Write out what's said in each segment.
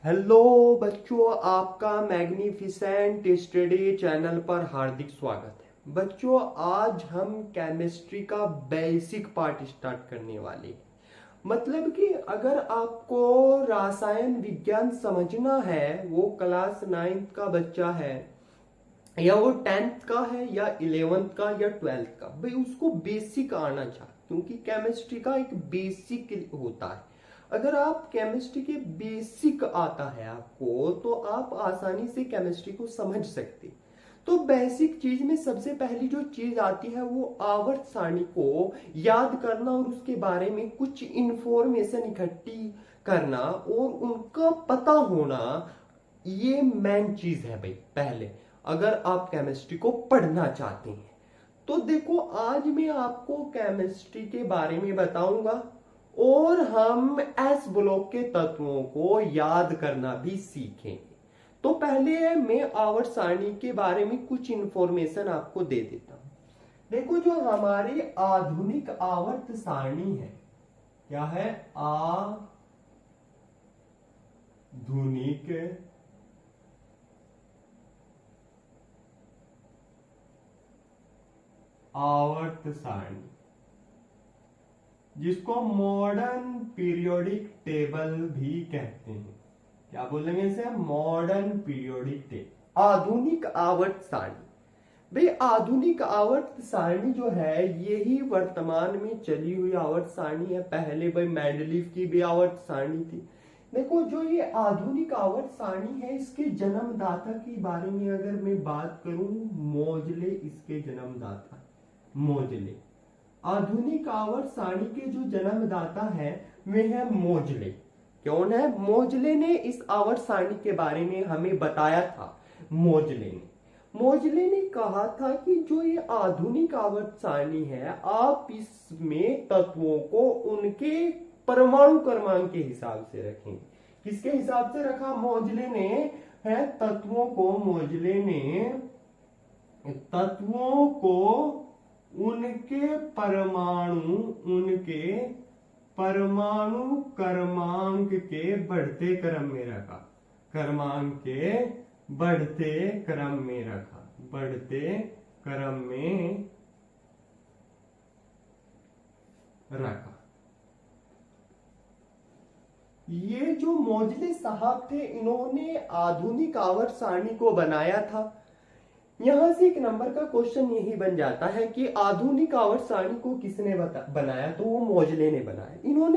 Hello बच्चों, आपका magnificent study channel पर हार्दिक स्वागत है। बच्चों, आज हम केमिस्ट्री का बेसिक पार्ट स्टार्ट करने वाले हैं। मतलब कि अगर आपको रसायन विज्ञान समझना है, वो क्लास 9th का बच्चा है या वो 10th का है या 11th का या 12th का, भाई उसको बेसिक आना चाहिए, क्योंकि केमिस्ट्री का एक बेसिक होता है। अगर आप केमिस्ट्री के बेसिक आता है आपको, तो आप आसानी से केमिस्ट्री को समझ सकते। तो बेसिक चीज में सबसे पहली जो चीज आती है वो आवर्त सारणी को याद करना और उसके बारे में कुछ इंफॉर्मेशन इकट्ठी करना और उनका पता होना, ये मेन चीज है भाई। पहले अगर आप केमिस्ट्री को पढ़ना चाहते हैं तो देखो, आज मैं आपको केमिस्ट्री के बारे में बताऊंगा और हम एस ब्लॉक के तत्वों को याद करना भी सीखेंगे। तो पहले मैं आवर्त सारणी के बारे में कुछ इंफॉर्मेशन आपको दे देता हूं। देखो, जो हमारी आधुनिक आवर्त सारणी है, क्या है? आधुनिक आवर्त सारणी, जिसको मॉडर्न पीरियोडिक टेबल भी कहते हैं। क्या बोलेंगे इसे? मॉडर्न पीरियोडिक टेबल, आधुनिक आवर्त सारणी। भाई आधुनिक आवर्त सारणी जो है, यही वर्तमान में चली हुई आवर्त सारणी है। पहले भाई मेंडलीव की भी आवर्त सारणी थी। देखो, जो ये आधुनिक आवर्त सारणी है, इसके जन्मदाता के बारे में अगर मैं बात करूं, मोजले इसके जन्मदाता। मोजले आधुनिक आवर्त सारणी के जो जन्मदाता है वे है मोजले। कौन है? मोजले ने इस आवर्त सारणी के बारे में हमें बताया था। मोजले ने कहा था कि जो ये आधुनिक आवर्त सारणी है, आप इसमें तत्वों को उनके परमाणु क्रमांक के हिसाब से रखें। किसके हिसाब से रखा मोजले ने? है तत्वों को, मोजले ने तत्वों को उनके परमाणु क्रमांक के बढ़ते क्रम में रखा। क्रमांक के बढ़ते क्रम में रखा। बढ़ते क्रम में रखा। ये जो मोजले साहब थे, इन्होंने आधुनिक आवर्त सारणी को बनाया था। यहां से एक नंबर का क्वेश्चन यही बन जाता है कि आधुनिक आवर्त सारणी को किसने बनाया? तो वो मोजले ने बनाया।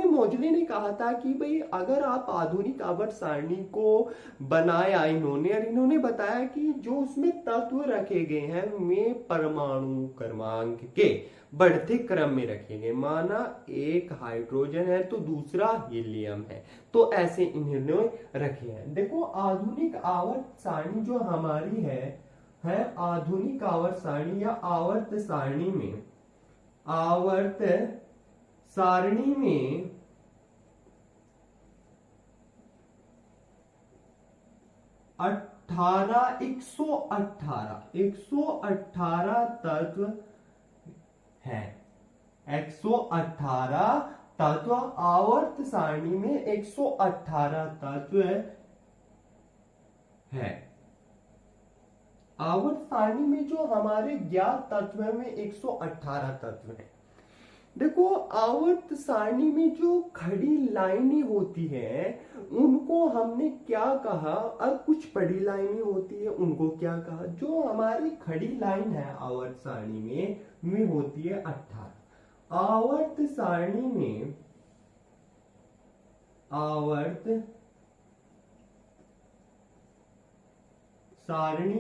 मोजले ने कहा था कि भाई अगर आप आधुनिक आवर्त सारणी को बनाया इन्होंने बताया कि जो उसमें तत्व रखे गए हैं वे परमाणु क्रमांक के बढ़ते क्रम में रखे गए। माना एक हाइड्रोजन है तो दूसरा हीलियम है, तो ऐसे इन्होंने रखे हैं। देखो, आधुनिक आवर्त सारणी जो हमारी है आधुनिक आवर्त सारणी या आवर्त सारणी में 118 तत्व है। 118 तत्व आवर्त सारणी में 118 तत्व है। आवर्त सारणी में जो हमारे ज्ञात तत्व है में 118 तत्व है। देखो, आवर्त सारणी में जो खड़ी लाइनें होती हैं उनको हमने क्या कहा, और कुछ बड़ी लाइनें होती है उनको क्या कहा? जो हमारी खड़ी लाइन है आवर्त सारणी में होती है 18। आवर्त सारणी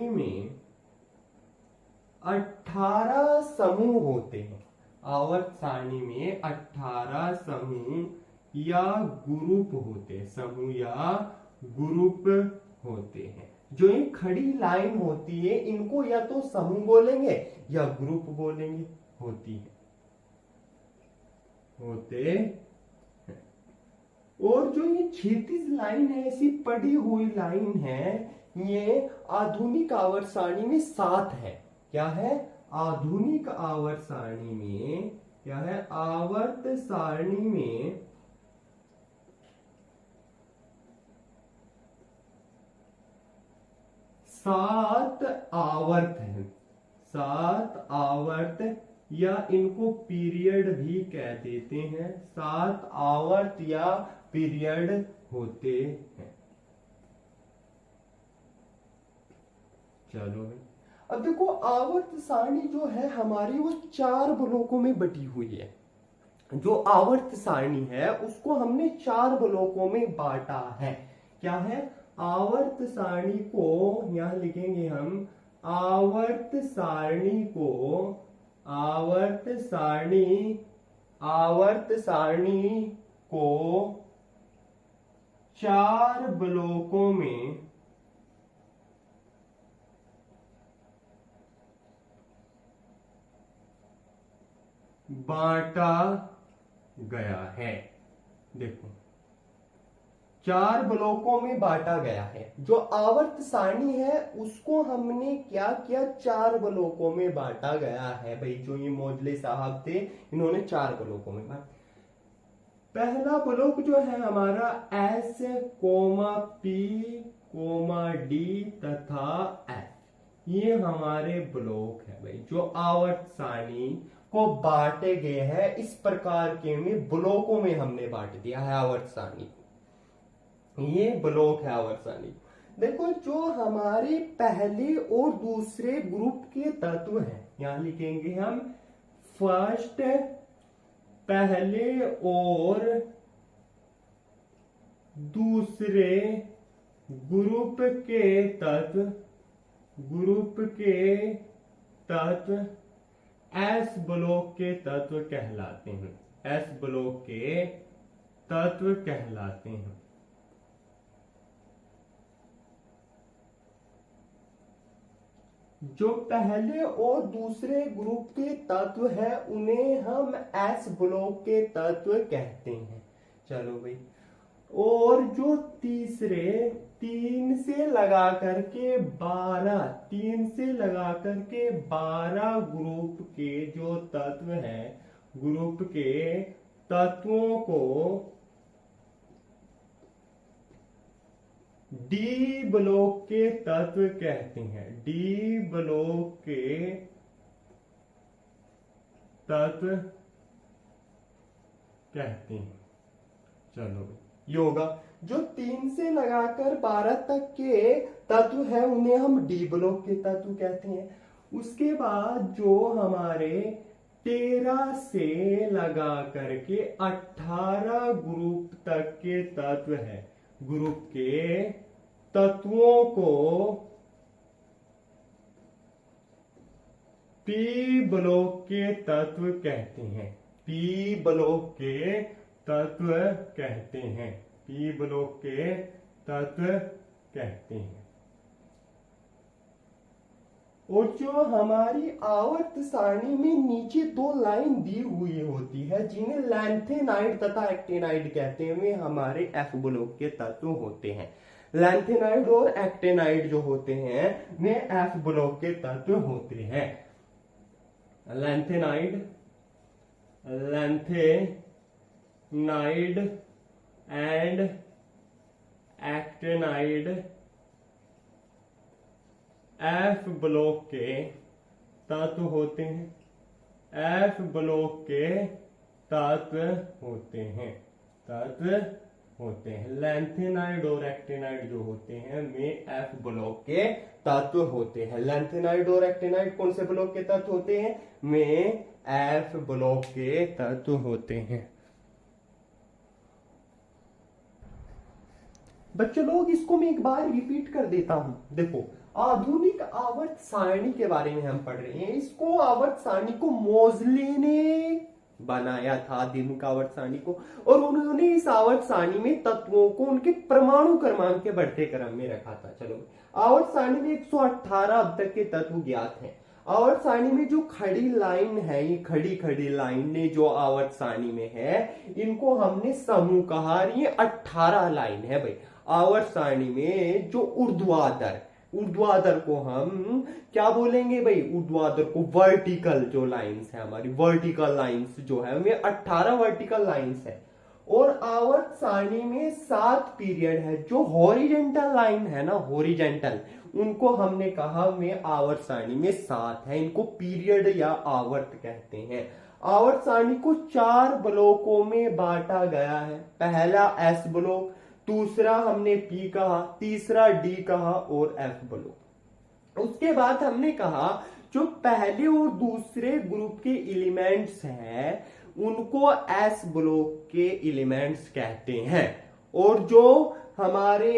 में 18 समूह होते हैं। आवर्त सारणी में 18 समूह या ग्रुप होते हैं। समूह या ग्रुप होते हैं। जो ये खड़ी लाइन होती है इनको या तो समूह बोलेंगे या ग्रुप बोलेंगे। होते हैं। और जो ये क्षैतिज लाइन है, ऐसी पड़ी हुई लाइन है, ये आधुनिक आवर्त सारणी में 7 है। क्या है? आधुनिक आवर्त सारणी में क्या है? आवर्त सारणी में सात आवर्त हैं, सात आवर्त या इनको पीरियड भी कह देते हैं, सात आवर्त या पीरियड होते हैं। चलो भाई, अब देखो आवर्त सारणी जो है हमारी वो 4 ब्लॉकों में बटी हुई है। जो आवर्त सारणी है उसको हमने 4 ब्लॉकों में बांटा है। क्या है? आवर्त सारणी को यहां लिखेंगे हम, आवर्त सारणी को, आवर्त सारणी को 4 ब्लॉकों में बांटा गया है। देखो 4 ब्लॉकों में बांटा गया है। जो आवर्त सारणी है उसको हमने क्या किया, 4 ब्लॉकों में बांटा गया है। भाई जो ये मोजले साहब थे इन्होंने 4 ब्लॉकों में बांटा। पहला ब्लॉक जो है हमारा S, P, D तथा F, ये हमारे ब्लॉक है भाई जो आवर्त सारणी को बांटे गए हैं। इस प्रकार के में ब्लॉकों में हमने बांट दिया है आवर्त सारणी को। ये ब्लॉक है आवर्त सारणी। देखो जो हमारे पहले और दूसरे ग्रुप के तत्व हैं, यहां लिखेंगे हम फर्स्ट, पहले और दूसरे ग्रुप के तत्व एस ब्लॉक के तत्व कहलाते हैं। एस ब्लॉक के तत्व कहलाते हैं। जो पहले और दूसरे ग्रुप के तत्व है उन्हें हम एस ब्लॉक के तत्व कहते हैं। चलो भाई, और जो तीसरे 3 से लगा करके 12 ग्रुप के जो तत्व हैं, ग्रुप के तत्वों को डी ब्लॉक के तत्व कहते हैं। डी ब्लॉक के तत्व कहते हैं। चलो योगा, जो 3 से लगाकर 12 तक के तत्व है उन्हें हम डी ब्लॉक के तत्व कहते हैं। उसके बाद जो हमारे 13 से लगा करके 18 ग्रुप तक के तत्व है, ग्रुप के तत्वों को पी ब्लॉक के तत्व कहते हैं। पी ब्लॉक के तत्व कहते हैं। पी ब्लॉक के तत्व कहते हैं। और जो हमारी आवर्त सारणी में नीचे 2 लाइन दी हुई होती है जिन्हें लैंथेनाइड तथा एक्टेनाइड कहते हैं, वे हमारे एफ ब्लॉक के तत्व होते हैं। लैंथेनाइड और एक्टेनाइड जो होते हैं वे एफ ब्लॉक के तत्व होते हैं। Lanthanide and actinide F block के तत्व होते हैं। एफ ब्लॉक के तत्व होते हैं। लैंथेनाइड और एक्टेनाइड जो होते हैं वे एफ ब्लॉक के तत्व होते हैं। लैंथेनाइड और एक्टेनाइड कौन से ब्लॉक के तत्व होते हैं? वे एफ ब्लॉक के तत्व होते हैं। बच्चों लोग इसको मैं एक बार रिपीट कर देता हूं। देखो आधुनिक आवर्त सारणी के बारे में हम पढ़ रहे हैं। इसको आवर्त सारणी को मोजले ने बनाया था, आधुनिक आवर्त सारणी को, और उन्होंने इस आवर्त सारणी में तत्वों को उनके परमाणु क्रमांक के बढ़ते क्रम में रखा था। चलो आवर्त सारणी में 118 अब तक के तत्व ज्ञात हैं। आवर्त सारणी में जो खड़ी लाइन है, ये खड़ी लाइनें जो आवर्त सारणी में है इनको हमने समूह कहा। ये 18 लाइन है भाई। आवर्त सारणी में जो ऊर्ध्वाधर को हम क्या बोलेंगे भाई? ऊर्ध्वाधर को वर्टिकल जो लाइंस है हमारी, वर्टिकल लाइंस जो है वे 18 वर्टिकल लाइंस है। और आवर्त सारणी में 7 पीरियड है। जो हॉरिजेंटल लाइन है ना, हॉरिजेंटल, उनको हमने कहा में आवर्त सारणी में 7 है। इनको पीरियड या आवर्त कहते हैं। आवर्त सारणी को 4 ब्लॉकों में बांटा गया है। पहला एस ब्लॉक, दूसरा हमने पी कहा, तीसरा डी कहा और एफ ब्लॉक। उसके बाद हमने कहा जो पहले और दूसरे ग्रुप के एलिमेंट्स हैं उनको एस ब्लॉक के एलिमेंट्स कहते हैं, और जो हमारे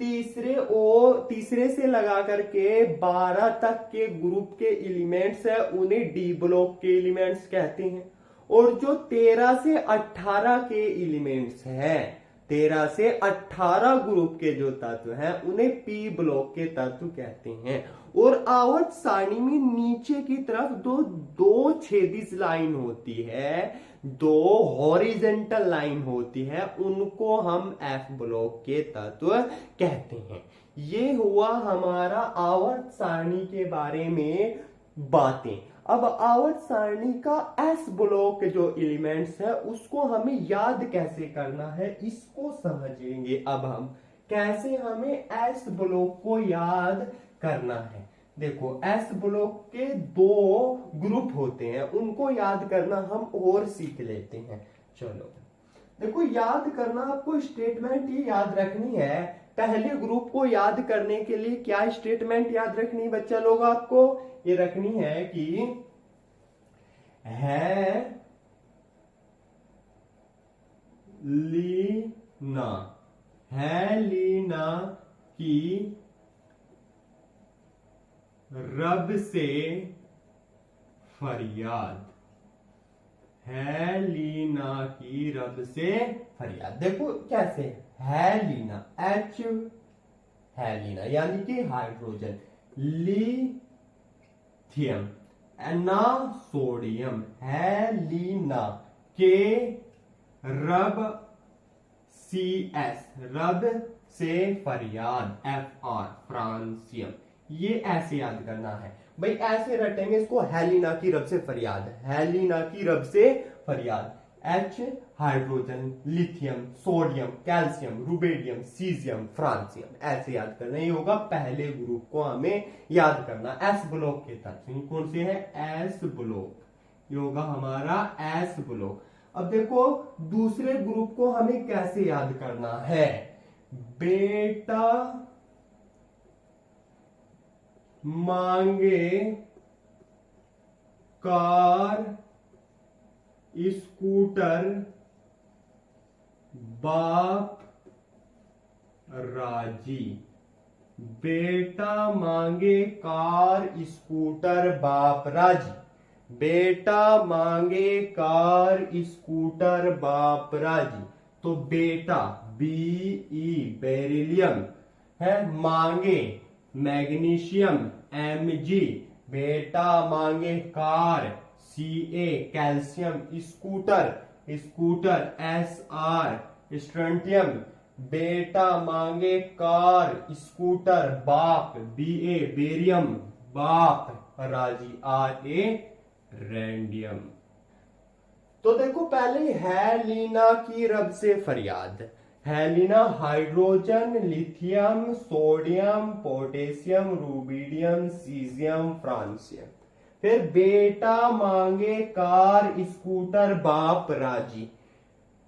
तीसरे से लगा करके 12 तक के ग्रुप के एलिमेंट्स है उन्हें डी ब्लॉक के एलिमेंट्स कहते हैं, और जो 13 से 18 के एलिमेंट्स हैं, 13 से 18 ग्रुप के जो तत्व हैं उन्हें पी ब्लॉक के तत्व कहते हैं। और आवर्त सारणी में नीचे की तरफ दो छेदित लाइन होती है, 2 हॉरिजेंटल लाइन होती है, उनको हम एफ ब्लॉक के तत्व कहते हैं। ये हुआ हमारा आवर्त सारणी के बारे में बातें। अब आवर्त सारणी का एस ब्लॉक जो एलिमेंट्स है उसको हमें याद कैसे करना है, इसको समझेंगे। अब हम कैसे हमें एस ब्लॉक को याद करना है। देखो एस ब्लॉक के 2 ग्रुप होते हैं, उनको याद करना हम और सीख लेते हैं। चलो देखो, याद करना आपको स्टेटमेंट ये याद रखनी है। पहले ग्रुप को याद करने के लिए क्या स्टेटमेंट याद रखनी है बच्चा लोग? आपको ये रखनी है कि लीना की रब से फरियाद, है लीना की रब से फरियाद। देखो कैसे है लीना, एच है लीना यानी कि हाइड्रोजन, लिथियम ना सोडियम, है लीना के रब CS रब से फरियाद, FR फ्रांसियम। ये ऐसे याद करना है भाई, ऐसे रटेंगे इसको, हेलिना की रब से फरियाद, हेलिना की रब से फरियाद, H hydrogen, lithium, sodium, calcium, rubidium, caesium, francium, ऐसे याद करना। ये होगा पहले ग्रुप को हमें याद करना, एस ब्लॉक के तत्व कौन से है? एस ब्लॉक, ये होगा हमारा एस ब्लॉक। अब देखो दूसरे ग्रुप को हमें कैसे याद करना है। बेटा मांगे कार स्कूटर बाप राजी, बेटा मांगे कार स्कूटर बाप राजी, बेटा मांगे कार स्कूटर बाप राजी। तो बेटा BE बेरिलियम है, मांगे मैग्नीशियम Mg, बेटा मांगे car Ca calcium, scooter SR strontium, बेटा मांगे कार स्कूटर बाप Ba बेरियम, बाप राजी Ra रेंडियम। तो देखो पहले है लीना की रब से फरियाद, हेलिना hydrogen, lithium, sodium, potassium, rubidium, caesium, francium. फिर बेटा मांगे कार स्कूटर बाप राजी,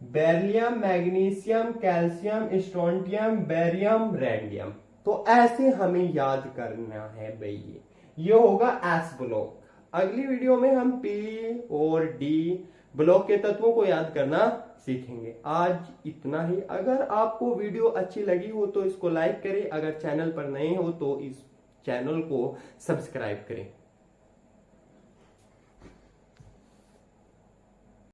beryllium, magnesium, calcium, strontium, barium, radium. तो ऐसे हमें याद करना है भाई, ये होगा एस ब्लॉक। अगली वीडियो में हम पी और डी ब्लॉक के तत्वों को याद करना सीखेंगे। आज इतना ही। अगर आपको वीडियो अच्छी लगी हो तो इसको लाइक करें, अगर चैनल पर नए हो तो इस चैनल को सब्सक्राइब करें।